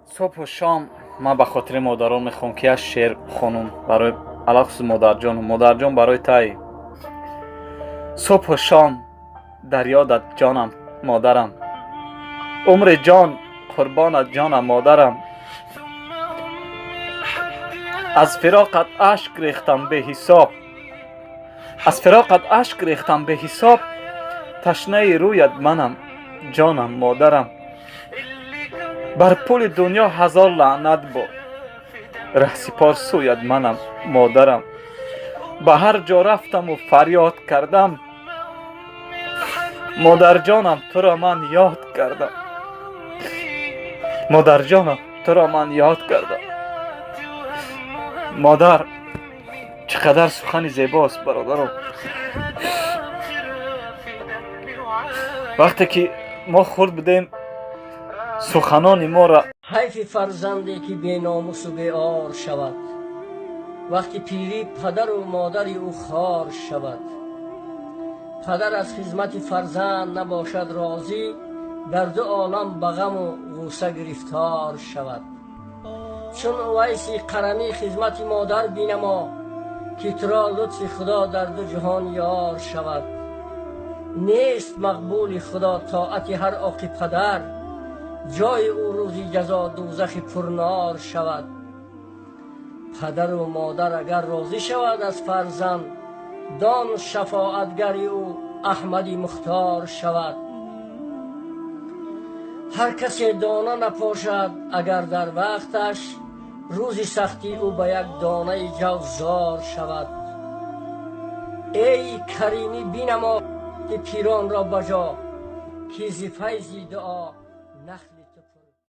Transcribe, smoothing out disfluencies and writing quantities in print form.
صبح و شام من به خاطر مادران میخوام که از شعر خونم برای علاقس مادر جان برای تای. صبح و شام در یادت جانم مادرم، عمر جان قربانت جانم مادرم. از فراقت اشک ریختم به حساب، از فراقت اشک ریختم به حساب. تشنه رویت منم جانم مادرم. بر پل دنیا هزار لعنت باد، رهسپار سویت منم مادرم. به هر جا رفتم و فریاد کردم، مادر جانم تو را من یاد کردم. مادر جانم تو را من یاد کردم. مادر چقدر سخن زیباست برادرم. وقتی که ما خورد بودیم سخنان ما را حیف فرزندی که بی ناموس و بی عار شود، وقتی پیری پدر و مادر او خوار شود. پدر از خدمت فرزند نباشد راضی، در دو عالم به غم و غوسه گرفتار شود. چون اویس قرنی خدمت مادر بینما، که ترا لطف خدا در دو جهان یار شود. نیست مقبول خدا طاعت هر عاق پدر، جای او روزی جزا دوزخ پرنار شود. پدر و مادر اگر راضی شود از فرزند، دان شفاعتگری او احمدی مختار شود. هر کسی دانه نپاشد اگر در وقتش، روزی سختی او به یک دانه جو زار شود. ای کریمی بینما پیران را بجا، که ز فیض دعا نخل